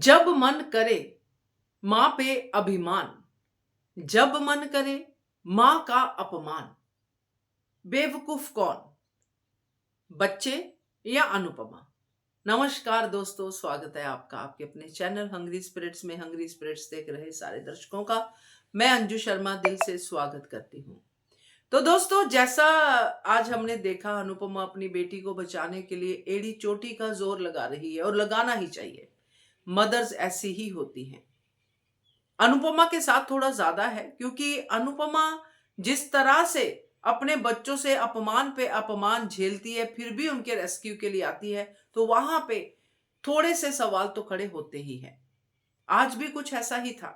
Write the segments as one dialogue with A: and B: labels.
A: जब मन करे माँ पे अभिमान, जब मन करे माँ का अपमान। बेवकूफ कौन, बच्चे या अनुपमा? नमस्कार दोस्तों, स्वागत है आपका आपके अपने चैनल हंग्री स्पिरिट्स में। हंग्री स्पिरिट्स देख रहे सारे दर्शकों का मैं अंजू शर्मा दिल से स्वागत करती हूँ। तो दोस्तों, जैसा आज हमने देखा, अनुपमा अपनी बेटी को बचाने के लिए एड़ी चोटी का जोर लगा रही है और लगाना ही चाहिए। मदर्स ऐसी ही होती हैं। अनुपमा के साथ थोड़ा ज्यादा है, क्योंकि अनुपमा जिस तरह से अपने बच्चों से अपमान पे अपमान झेलती है, फिर भी उनके रेस्क्यू के लिए आती है, तो वहां पे थोड़े से सवाल तो खड़े होते ही हैं। आज भी कुछ ऐसा ही था।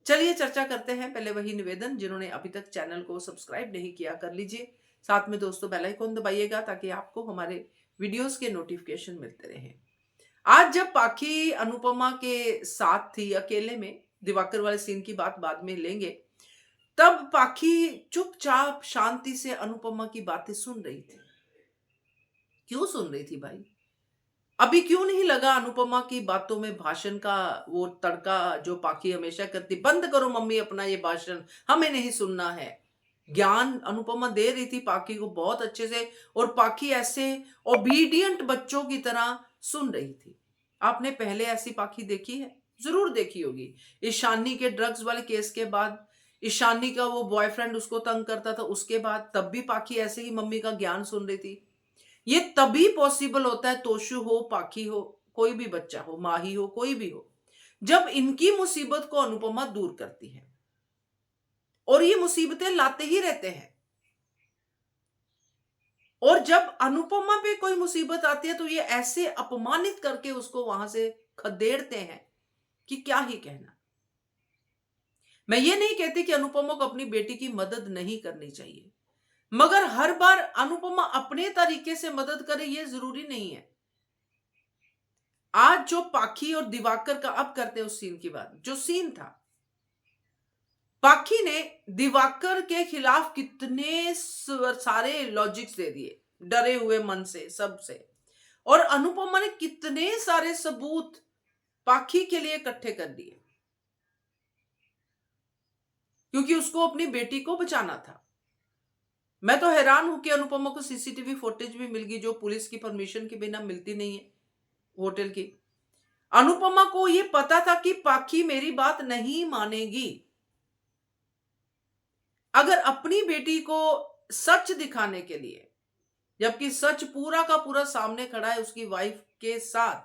A: चलिए चर्चा करते हैं। पहले वही निवेदन, जिन्होंने अभी तक चैनल को सब्सक्राइब नहीं किया कर लीजिए। साथ में दोस्तों बेल आइकन दबाइएगा ताकि आपको हमारे वीडियोस के नोटिफिकेशन मिलते रहें। आज जब पाखी अनुपमा के साथ थी अकेले में, दिवाकर वाले सीन की बात बाद में लेंगे, तब पाखी चुपचाप शांति से अनुपमा की बातें सुन रही थी। क्यों सुन रही थी भाई? अभी क्यों नहीं लगा अनुपमा की बातों में भाषण का वो तड़का जो पाखी हमेशा करती? बंद करो मम्मी अपना ये भाषण, हमें नहीं सुनना है। ज्ञान अनुपमा दे रही थी पाखी को बहुत अच्छे से, और पाखी ऐसे ओबीडियंट बच्चों की तरह सुन रही थी। आपने पहले ऐसी पाखी देखी है? जरूर देखी होगी। ईशानी के ड्रग्स वाले केस के बाद, ईशानी का वो बॉयफ्रेंड उसको तंग करता था, उसके बाद तब भी पाखी ऐसे ही मम्मी का ज्ञान सुन रही थी। ये तभी पॉसिबल होता है, तोशु हो, पाखी हो, कोई भी बच्चा हो, माही हो, कोई भी हो, जब इनकी मुसीबत को अनुपमा दूर करती है। और ये मुसीबतें लाते ही रहते हैं। और जब अनुपमा पे कोई मुसीबत आती है तो ये ऐसे अपमानित करके उसको वहां से खदेड़ते हैं कि क्या ही कहना। मैं ये नहीं कहती कि अनुपमा को अपनी बेटी की मदद नहीं करनी चाहिए, मगर हर बार अनुपमा अपने तरीके से मदद करे ये जरूरी नहीं है। आज जो पाखी और दिवाकर का, अब करते हैं उस सीन की बात। जो सीन था, पाखी ने दिवाकर के खिलाफ कितने सारे लॉजिक्स दे दिए, डरे हुए मन से, सबसे। और अनुपमा ने कितने सारे सबूत पाखी के लिए इकट्ठे कर दिए, क्योंकि उसको अपनी बेटी को बचाना था। मैं तो हैरान हूं कि अनुपमा को सीसीटीवी फुटेज भी मिल गई, जो पुलिस की परमिशन के बिना मिलती नहीं है, होटल की। अनुपमा को यह पता था कि पाखी मेरी बात नहीं मानेगी। अगर अपनी बेटी को सच दिखाने के लिए, जबकि सच पूरा का पूरा सामने खड़ा है उसकी वाइफ के साथ,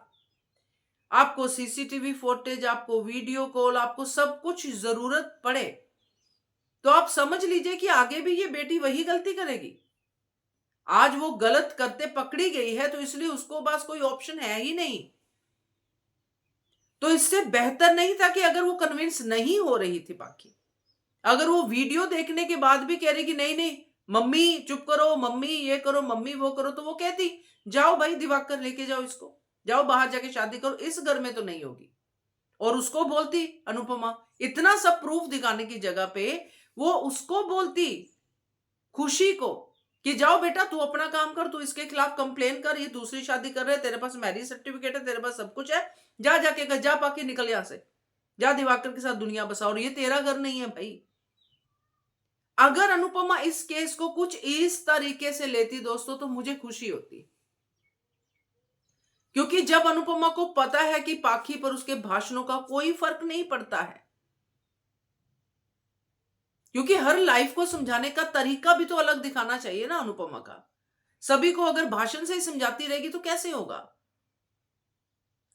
A: आपको सीसीटीवी फुटेज, आपको वीडियो कॉल, आपको सब कुछ जरूरत पड़े, तो आप समझ लीजिए कि आगे भी ये बेटी वही गलती करेगी। आज वो गलत करते पकड़ी गई है तो इसलिए उसको बस कोई ऑप्शन है ही नहीं। तो इससे बेहतर नहीं था कि अगर वो कन्विंस नहीं हो रही थी पाखी, अगर वो वीडियो देखने के बाद भी कह रही कि नहीं नहीं मम्मी चुप करो, मम्मी ये करो, मम्मी वो करो, तो वो कहती जाओ भाई दिवाकर लेके जाओ इसको, जाओ बाहर जाके शादी करो, इस घर में तो नहीं होगी। और उसको बोलती अनुपमा, इतना सब प्रूफ दिखाने की जगह पे वो उसको बोलती खुशी को कि जाओ बेटा तू अपना काम कर, तू इसके खिलाफ कंप्लेन कर, ये दूसरी शादी कर रहे, तेरे पास मैरिज सर्टिफिकेट है, तेरे पास सब कुछ है, जा जाके कर, जा पाके निकल यहां से, जा दिवाकर के साथ दुनिया बसा, और ये तेरा घर नहीं है भाई। अगर अनुपमा इस केस को कुछ इस तरीके से लेती दोस्तों, तो मुझे खुशी होती, क्योंकि जब अनुपमा को पता है कि पाखी पर उसके भाषणों का कोई फर्क नहीं पड़ता है, क्योंकि हर लाइफ को समझाने का तरीका भी तो अलग दिखाना चाहिए ना अनुपमा का। सभी को अगर भाषण से ही समझाती रहेगी तो कैसे होगा?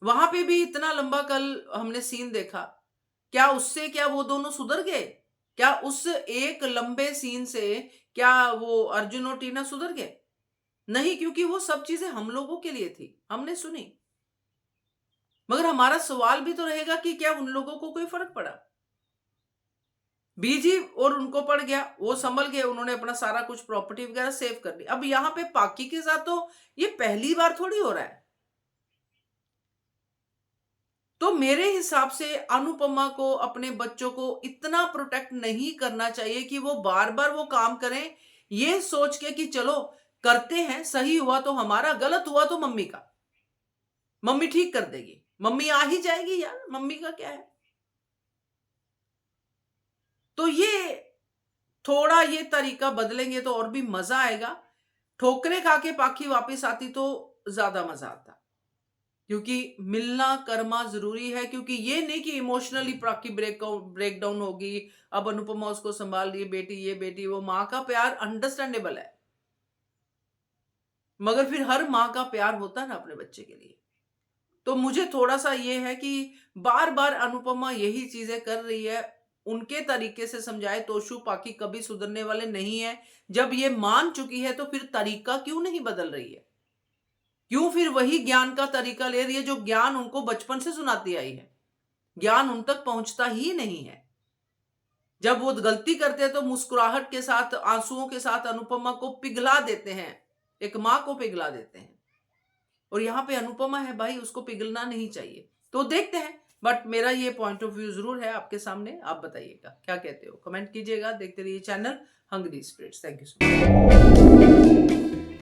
A: वहां पे भी इतना लंबा कल हमने सीन देखा, क्या उससे क्या वो दोनों सुधर गए? क्या उस एक लंबे सीन से क्या वो अर्जुन और टीना सुधर गए? नहीं, क्योंकि वो सब चीजें हम लोगों के लिए थी, हमने सुनी। मगर हमारा सवाल भी तो रहेगा कि क्या उन लोगों को कोई फर्क पड़ा? बीजी और उनको पड़ गया, वो संभल गए, उन्होंने अपना सारा कुछ प्रॉपर्टी वगैरह सेव कर ली। अब यहां पे पाकी के साथ तो ये पहली बार थोड़ी हो रहा है। तो मेरे हिसाब से अनुपमा को अपने बच्चों को इतना प्रोटेक्ट नहीं करना चाहिए कि वो बार बार वो काम करें, ये सोच के कि चलो करते हैं, सही हुआ तो हमारा, गलत हुआ तो मम्मी का। मम्मी ठीक कर देगी, मम्मी आ ही जाएगी यार, मम्मी का क्या है। तो ये थोड़ा ये तरीका बदलेंगे तो और भी मजा आएगा। ठोकरे खा के पाखी वापस आती तो ज्यादा मजा आता, क्योंकि मिलना कर्मा जरूरी है। क्योंकि ये नहीं कि इमोशनली पाखी ब्रेक डाउन होगी, अब अनुपमा उसको संभाल रही है, बेटी ये बेटी वो। माँ का प्यार अंडरस्टैंडेबल है, मगर फिर हर माँ का प्यार होता है ना अपने बच्चे के लिए। तो मुझे थोड़ा सा ये है कि बार बार अनुपमा यही चीजें कर रही है, उनके तरीके से समझाए। तोशु पाखी कभी सुधरने वाले नहीं है। जब ये मान चुकी है तो फिर तरीका क्यों नहीं बदल रही है? क्यों फिर वही ज्ञान का तरीका ले रही है जो ज्ञान उनको बचपन से सुनाती आई है? ज्ञान उन तक पहुंचता ही नहीं है। जब वो गलती करते हैं तो मुस्कुराहट के साथ, आंसुओं के साथ अनुपमा को पिघला देते हैं, एक मां को पिघला देते हैं। और यहाँ पे अनुपमा है भाई, उसको पिघलना नहीं चाहिए। तो देखते हैं, बट मेरा ये पॉइंट ऑफ व्यू जरूर है आपके सामने। आप बताइएगा क्या कहते हो, कमेंट कीजिएगा। देखते रहिए channel hungry spirits. Thank you so much.